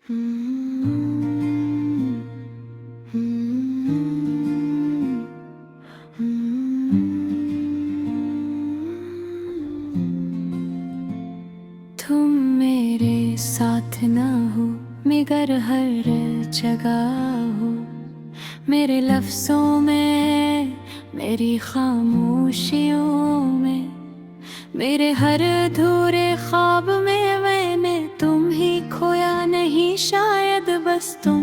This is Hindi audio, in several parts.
तुम मेरे साथ ना हो मगर हर जगह हो, मेरे लफ्ज़ों में, मेरी खामोशियों में, मेरे हर अधूरे ख्वाब में मैंने तुम ही खोया नहीं। शायद बस तुम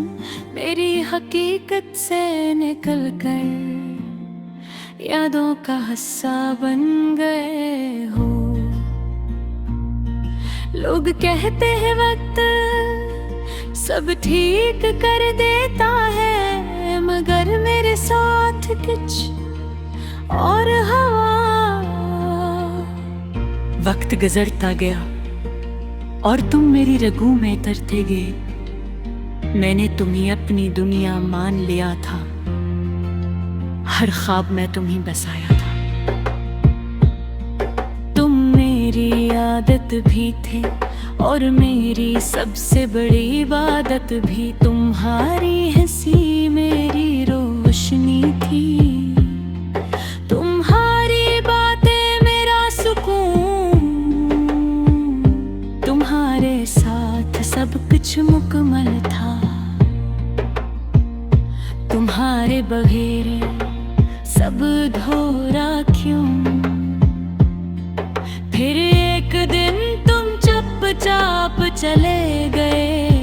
मेरी हकीकत से निकल कर यादों का हिस्सा बन गए हो। लोग कहते हैं वक्त सब ठीक कर देता है, मगर मेरे साथ कुछ और हवा। वक्त गुजरता गया और तुम मेरी रगों में तरते गए। मैंने तुम्हें अपनी दुनिया मान लिया था, हर ख्वाब में तुम्हें बसाया था। तुम मेरी आदत भी थे और मेरी सबसे बड़ी इबादत भी। तुम्हारी हंसी मेरी रोशनी थी, तुम्हारी बातें मेरा सुकून। तुम्हारे साथ सब कुछ मुकम्मल था, तुम्हारे बगैर सब अधूरा क्यों। फिर एक दिन तुम चुपचाप चले गए,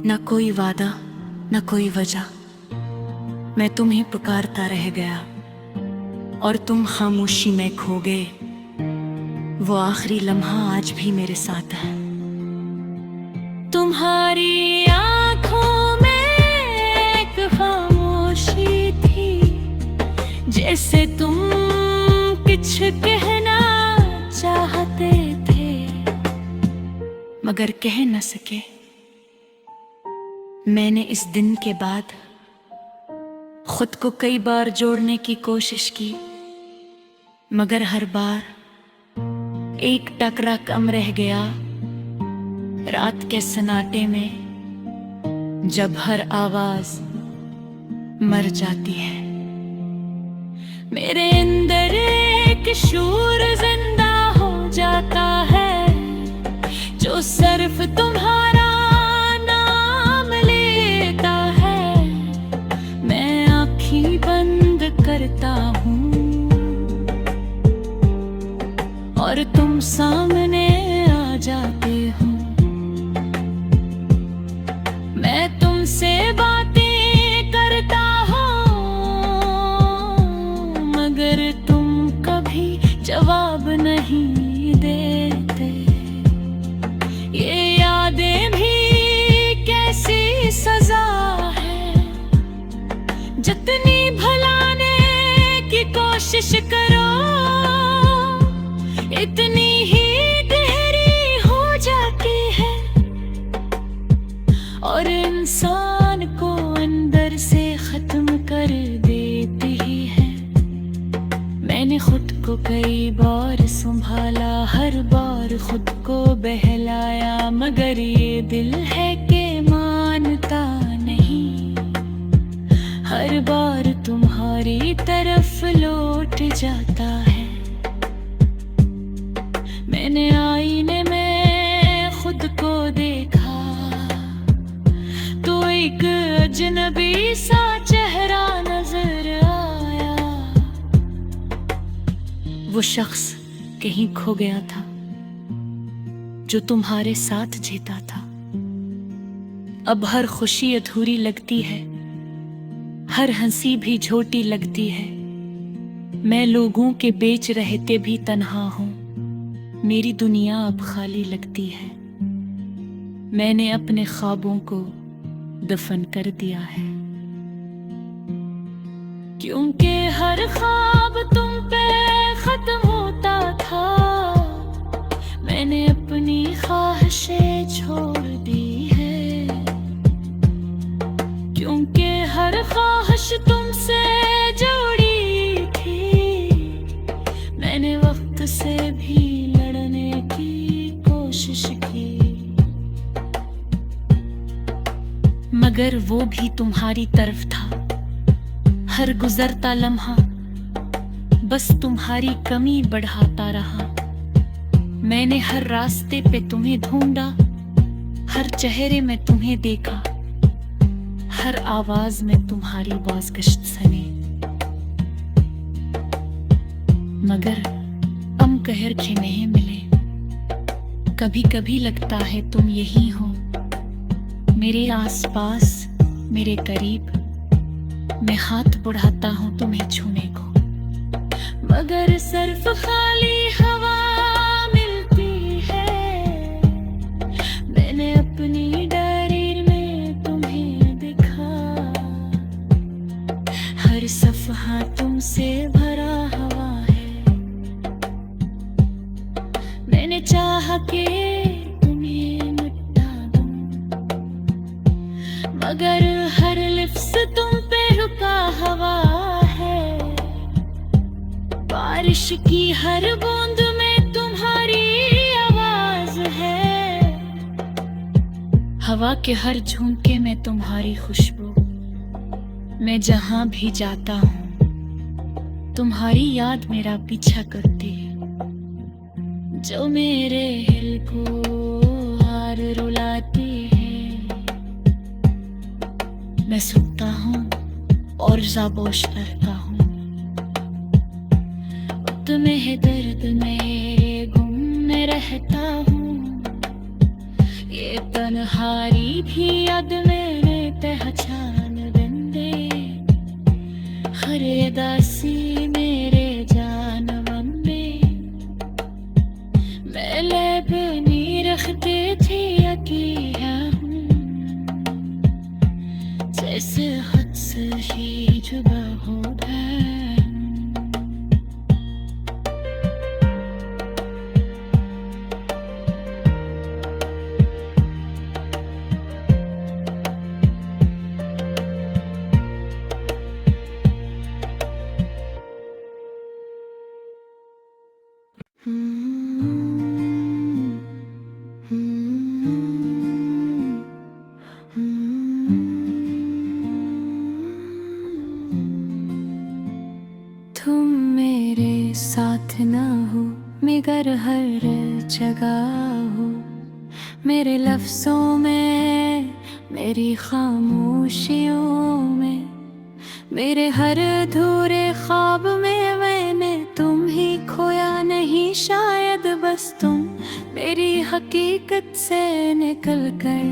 न कोई वादा न कोई वजह, मैं तुम्हें पुकारता रह गया और तुम खामोशी में खो गए। वो आखिरी लम्हा आज भी मेरे साथ है। तुम्हारी आंखों में एक खामोशी थी, जैसे तुम कुछ कहना चाहते थे मगर कह न सके। मैंने इस दिन के बाद खुद को कई बार जोड़ने की कोशिश की, मगर हर बार एक टकरा कम रह गया। रात के सन्नाटे में जब हर आवाज मर जाती है, मेरे अंदर एक शूर जिंदा हो जाता है, जो सिर्फ तुम्हारा नाम लेता है। मैं आँखें बंद करता हूँ और तुम सामने आ जाते हो। मैं तुमसे बातें करता हूँ मगर तुम कभी जवाब नहीं देते। ये यादें भी कैसी सजा है, जितनी भुलाने की कोशिश करो इतनी ही गहरी हो जाती है, और इंसान को अंदर से खत्म कर देती है। मैंने खुद को कई बार संभाला, हर बार खुद को बहलाया, मगर ये दिल है कि मानता नहीं। हर बार तुम्हारी तरफ लौट जाता है। मैंने आईने में खुद को देखा, तो एक अजनबी सा चेहरा नजर आया। वो शख्स कहीं खो गया था जो तुम्हारे साथ जीता था। अब हर खुशी अधूरी लगती है, हर हंसी भी झूठी लगती है। मैं लोगों के बीच रहते भी तन्हा हूँ, मेरी दुनिया अब खाली लगती है। मैंने अपने ख्वाबों को दफन कर दिया है, क्योंकि हर ख्वाब तुम पे खत्म होता था। मैंने अपनी ख्वाहिशें छोड़ दी है, क्योंकि हर ख्वाहिश तुमसे जुड़ी थी। मैंने वक्त से भी लड़ने की कोशिश की, मगर वो भी तुम्हारी तरफ था। हर गुजरता लम्हा बस तुम्हारी कमी बढ़ाता रहा। मैंने हर रास्ते पे तुम्हें ढूंढा, हर चेहरे में तुम्हें देखा, हर आवाज में तुम्हारी बाज़गश्त सने। मगर हम कहर के नहीं मिले। कभी कभी लगता है तुम यही हो, मेरे आसपास, मेरे करीब। मैं हाथ बढ़ाता हूँ तुम्हें छूने को, मगर सिर्फ खाली हवा मिलती है। मैंने अपनी डायरी में तुम्हें लिखा, हर सफ़हा तुमसे भरा हवा है। मैंने चाहा कि तुम्हें मिटा दूं, मगर हर लिफ्ज़ तुम पे रुका हवा है। बारिश की हर बूंद में तुम्हारी आवाज है। हवा के हर झोंके में तुम्हारी खुशबू। मैं जहां भी जाता हूँ तुम्हारी याद मेरा पीछा करती है, जो मेरे दिल को हार रुलाती है। मैं सुनता हूँ और ज़ाबोश करता हूँ, तुम्हें दर्द मेरे गुम में रहता हूँ। ये तन्हाई भी याद मेरे पहचान बंदे, हर दासी मेरे जान बंदे। मैं लब नहीं रखते थे यकीया हूँ, जैसे हद से ही जुदा हो गए। तुम मेरे साथ ना हो मगर हर जगह हो, मेरे लफ्ज़ों में, मेरी खामोशियों में, मेरे हर अधूरे ख्वाब में। मैंने तुम ही खोया नहीं शायद, बस तुम मेरी हकीकत से निकल कर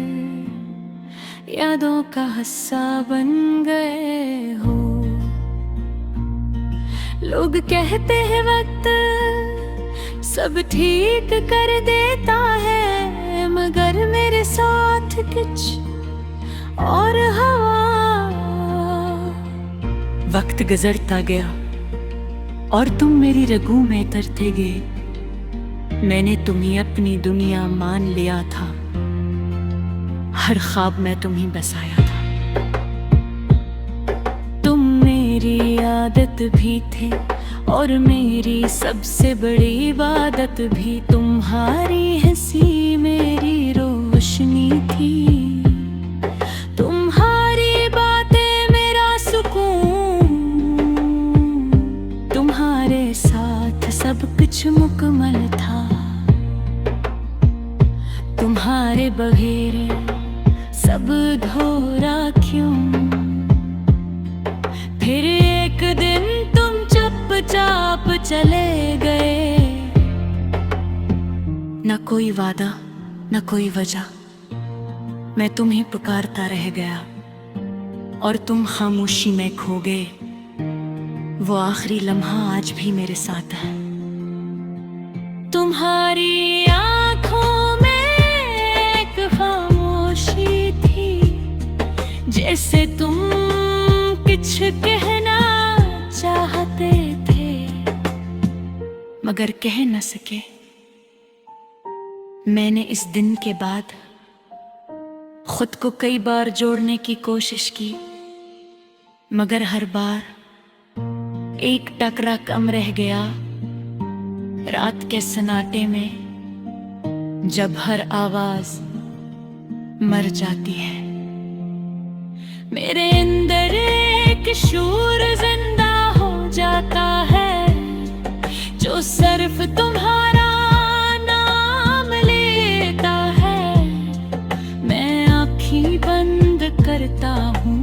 यादों का हिस्सा बन गए हो। लोग कहते हैं वक्त सब ठीक कर देता है, मगर मेरे साथ कुछ और हवा। वक्त गुजरता गया और तुम मेरी रगों में तरते गए। मैंने तुम्हें अपनी दुनिया मान लिया था, हर ख्वाब में तुम्हें बसाया था। तुम मेरी आदत भी थे और मेरी सबसे बड़ी इबादत भी। तुम्हारी हंसी मेरी रोशनी थी, तुम्हारी बातें मेरा सुकून। तुम्हारे साथ सब कुछ मुकम्मल था, तुम्हारे बगैर सब अधूरा क्यों। फिर एक दिन तुम चुपचाप चले गए, न कोई वादा न कोई वजह। मैं तुम्हें पुकारता रह गया और तुम खामोशी में खो गए। वो आखिरी लम्हा आज भी मेरे साथ है। तुम्हारी आंखों में एक खामोशी थी, जैसे तुम कुछ कहना चाहते थे मगर कह न सके। मैंने इस दिन के बाद खुद को कई बार जोड़ने की कोशिश की, मगर हर बार एक टकरा कम रह गया। रात के सन्नाटे में जब हर आवाज मर जाती है। मेरे अंदर एक शूर जिंदा हो जाता है जो सिर्फ तुम्हारा नाम लेता है। मैं आँखें बंद करता हूँ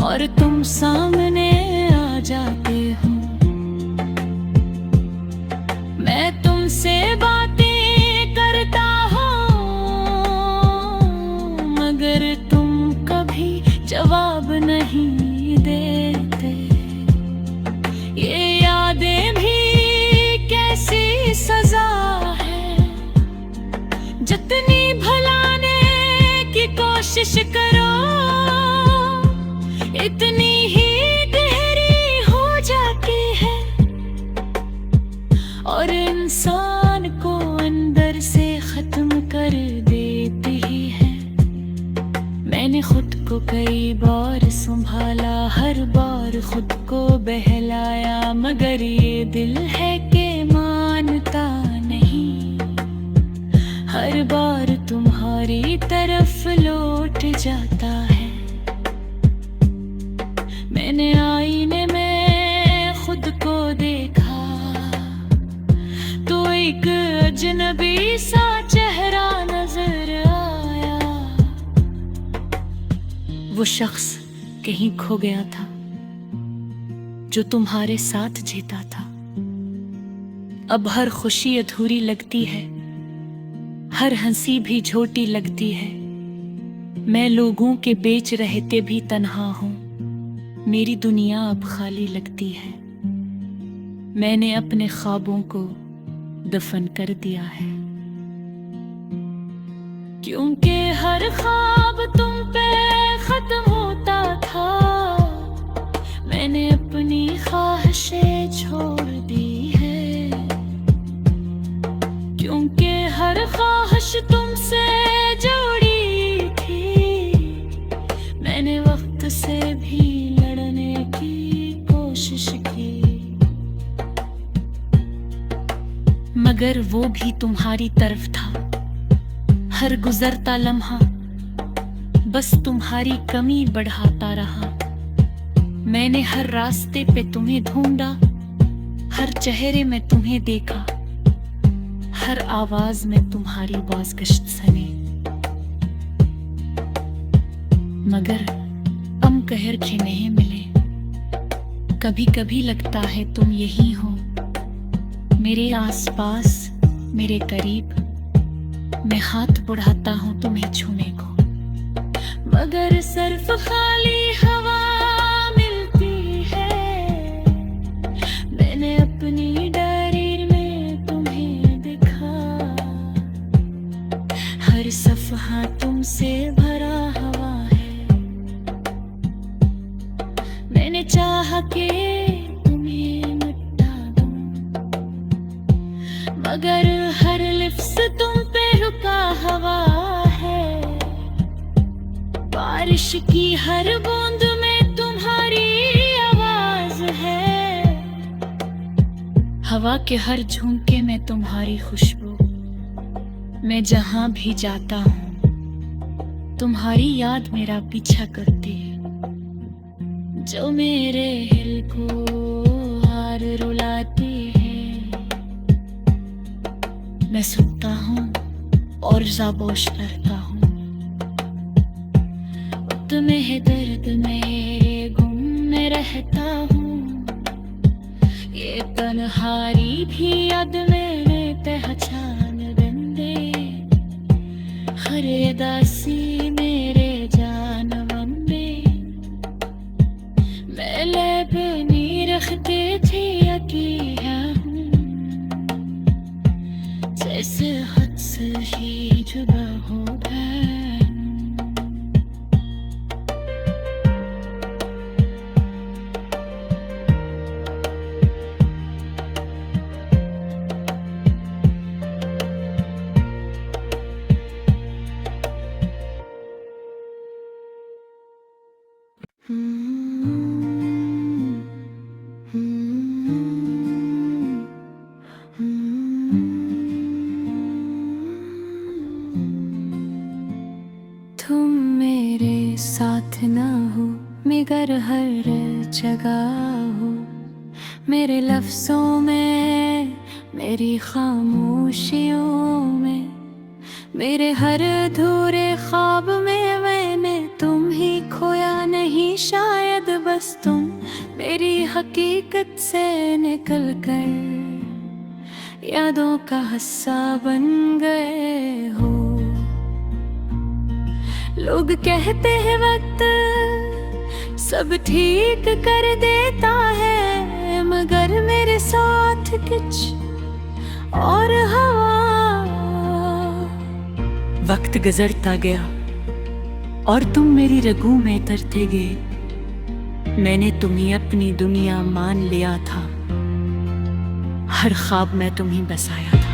और तुम सामने आ जाते हो। मैं तुमसे बातें करता हूँ मगर तुम कभी जवाब नहीं देते। ये यादें भी कैसी सजा है, जितनी भुलाने की कोशिश करो इतनी ही गहरी हो जाती है और इंसान को अंदर से खत्म कर देती है। मैंने खुद को कई बार संभाला, हर बार खुद को बहलाया, मगर ये दिल है कि मानता नहीं। हर बार तुम्हारी तरफ लौट जाता है। मैंने आईने में खुद को देखा तो एक अजनबी सा चेहरा नजर आया। वो शख्स कहीं खो गया था जो तुम्हारे साथ जीता था। अब हर खुशी अधूरी लगती है, हर हंसी भी झूठी लगती है। मैं लोगों के बीच रहते भी तन्हा हूँ, मेरी दुनिया अब खाली लगती है। मैंने अपने ख्वाबों को दफन कर दिया है, क्योंकि हर ख्वाब तुम पे खत्म होता था। मैंने अपनी ख्वाहिशें छोड़ दी है, क्योंकि हर ख्वाहिश तुमसे जुड़ी थी। मैंने वक्त से भी लड़ने की कोशिश की, मगर वो भी तुम्हारी तरफ था। हर गुजरता लम्हा बस तुम्हारी कमी बढ़ाता रहा। मैंने हर रास्ते पे तुम्हें ढूंढा, हर चेहरे में तुम्हें देखा, हर आवाज में तुम्हारी बाज़गश्त सनी। मगर हम कहर के नहीं मिले। कभी कभी लगता है तुम यही हो, मेरे आसपास, मेरे करीब। मैं हाथ बढ़ाता हूँ तुम्हें छूने को, मगर सिर्फ खाली हवा मिलती है। मैंने अपनी डायरी में तुम्हें लिखा, हर सफ़हा तुमसे भरा हुआ है। मैंने चाहा कि तुम्हें मिटा दूं, मगर हर लिफ्ज़ तुम पे रुका हुआ है। बारिश की हर बूंद में तुम्हारी आवाज है, हवा के हर झोंके में तुम्हारी खुशबू। मैं जहां भी जाता हूँ तुम्हारी याद मेरा पीछा करती है, जो मेरे दिल को हार रुलाती है। मैं सुनता हूँ और ज़ाबोश करता हूँ, तुम्हें दर्द मेरे गुम में रहता हूँ। ये तन्हाई भी याद मैंने पहचान दे, हर दासी मेरे जान बंदे। मैं लब नहीं रखते थे यकीया हूँ, जैसे हद से ही जुदा हो गए। तुम मेरे साथ न हो मगर हर जगह हो, मेरे लफ्जों में, मेरी खामोशियों में, मेरे हर अधूरे ख्वाब में मैंने तुम ही खोया नहीं शायद बस तुम मेरी हकीकत से निकल कर यादों का हिस्सा बन गए हो। लोग कहते हैं वक्त सब ठीक कर देता है, मगर मेरे साथ कुछ और हवा। वक्त गुजरता गया और तुम मेरी रगों में तरते गए। मैंने तुम्हें अपनी दुनिया मान लिया था, हर ख्वाब में तुम्हें बसाया था।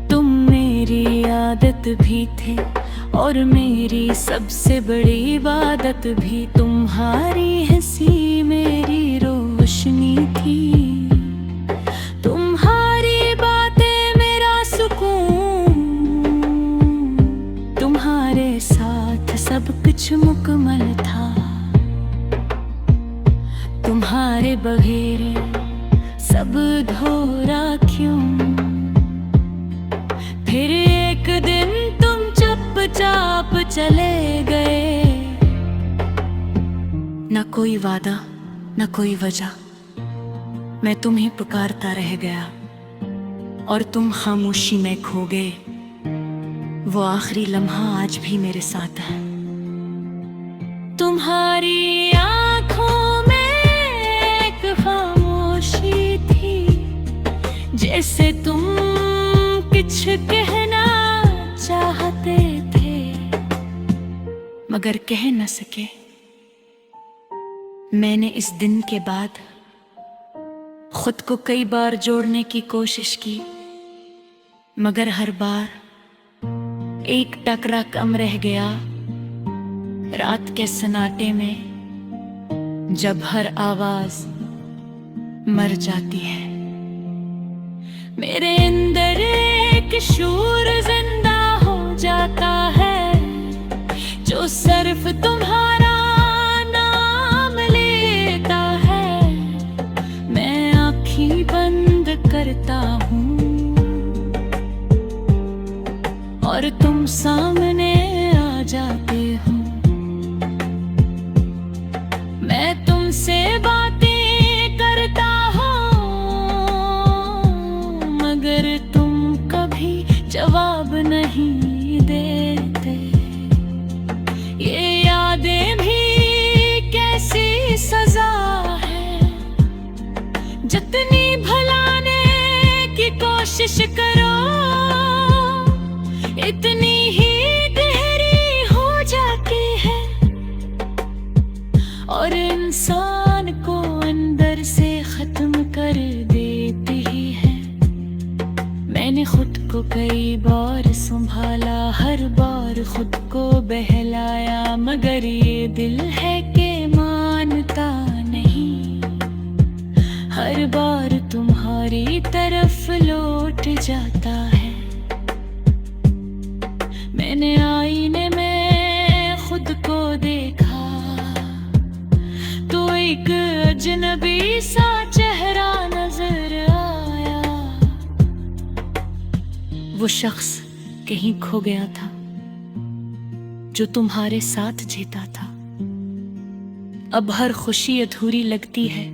तुम मेरी आदत भी थे और मेरी सबसे बड़ी इबादत भी। तुम्हारी हंसी मेरी रोशनी थी, तुम्हारी बातें मेरा सुकून। तुम्हारे साथ सब कुछ मुकम्मल था, तुम्हारे बगैर सब अधूरा क्यों। फिर एक दिन तुम चुपचाप चले गए, न कोई वादा न कोई वजह, मैं तुम्हें पुकारता रह गया और तुम खामोशी में खो गए। वो आखिरी लम्हा आज भी मेरे साथ है। तुम्हारी आंखों में एक खामोशी थी, जैसे तुम कुछ कहना चाहते थे मगर कह न सके। मैंने इस दिन के बाद खुद को कई बार जोड़ने की कोशिश की, मगर हर बार एक टकरा कम रह गया। रात के सन्नाटे में जब हर आवाज मर जाती है, मेरे अंदर एक शूर जिंदा हो जाता है, जो सिर्फ तुम्हारा नाम लेता है। मैं आँखें बंद करता हूँ और तुम सामने आ जाते हो। मैं तुमसे बातें करता हूँ मगर तुम कभी जवाब नहीं देते। ये यादें भी कैसी सजा है, जितनी भुलाने की कोशिश करो इतनी ही गहरी हो जाती है। और इंसान को अंदर से खत्म कर देती ही है। मैंने खुद को कई बार संभाला, हर बार खुद को बहलाया, मगर ये दिल है कि मानता नहीं। हर बार तुम्हारी तरफ लौट जाता है। मैंने आईने में खुद को देखा तो एक अजनबी सा चेहरा नजर आया। वो शख्स कहीं खो गया था जो तुम्हारे साथ जीता था। अब हर खुशी अधूरी लगती है,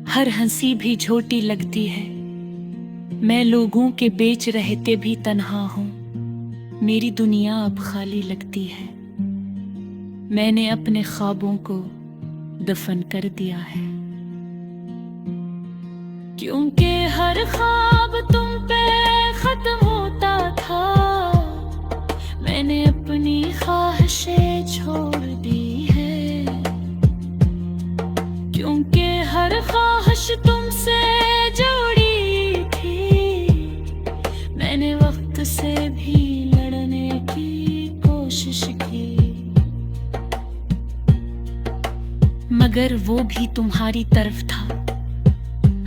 हर हंसी भी झूठी लगती है। मैं लोगों के बीच रहते भी तन्हा हूं, मेरी दुनिया अब खाली लगती है। मैंने अपने ख्वाबों को दफन कर दिया है, क्योंकि हर ख्वाब तुम पे खत्म होता था। मैंने अपनी ख्वाहिशें छोड़ दी है, क्योंकि हर ख्वाहिश तुमसे जुड़ी थी। मैंने वक्त से भी लड़ने की कोशिश की, मगर वो भी तुम्हारी तरफ था।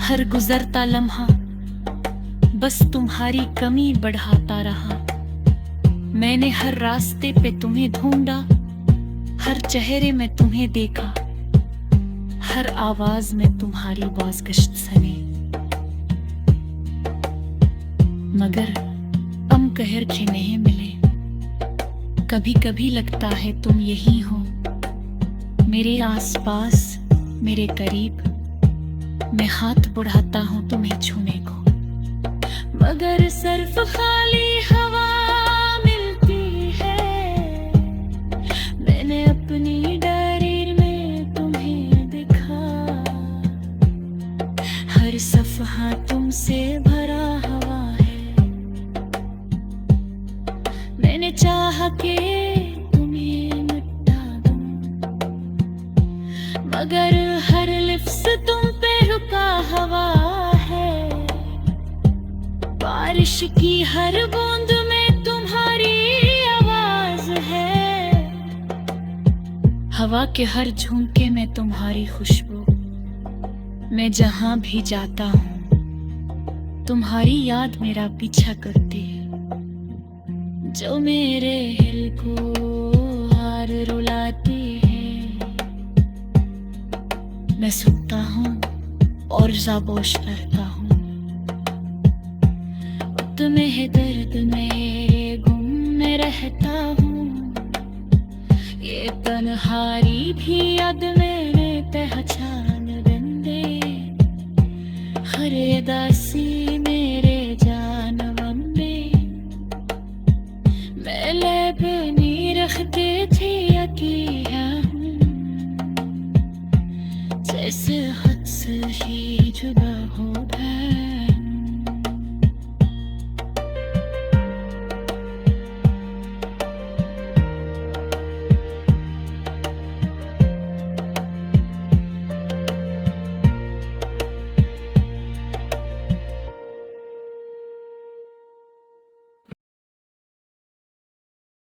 हर गुजरता लम्हा बस तुम्हारी कमी बढ़ाता रहा। मैंने हर रास्ते पे तुम्हें ढूंढा, हर चेहरे में तुम्हें देखा, हर आवाज में तुम्हारी बाज़गश्त सनी। मगर हम कहर के नहीं मिले। कभी कभी लगता है तुम यही हो, मेरे आसपास, मेरे करीब। मैं हाथ बढ़ाता हूँ तुम्हें छूने को, मगर सिर्फ खाली हवा मिलती है। मैंने अपनी डायरी में तुम्हें लिखा, हर सफ़हा तुमसे भरा हवा है। मैंने चाहा कि तुम्हें मिटा दूं, मगर हर लिफ्ज़ तुम पे रुका हवा है। बारिश की हर बूंद में तुम्हारी आवाज है, हवा के हर झोंके में तुम्हारी खुशबू। मैं जहां भी जाता हूँ तुम्हारी याद मेरा पीछा करती है, जो मेरे दिल को हार रुलाती है। मैं सुनता हूँ और ज़ाबोश रहता हूँ, तुम्हें दर्द मेरे गुम में रहता हूँ। ये तन्हारी भी याद मेरे पहचान देंदे, हर दासी मेरे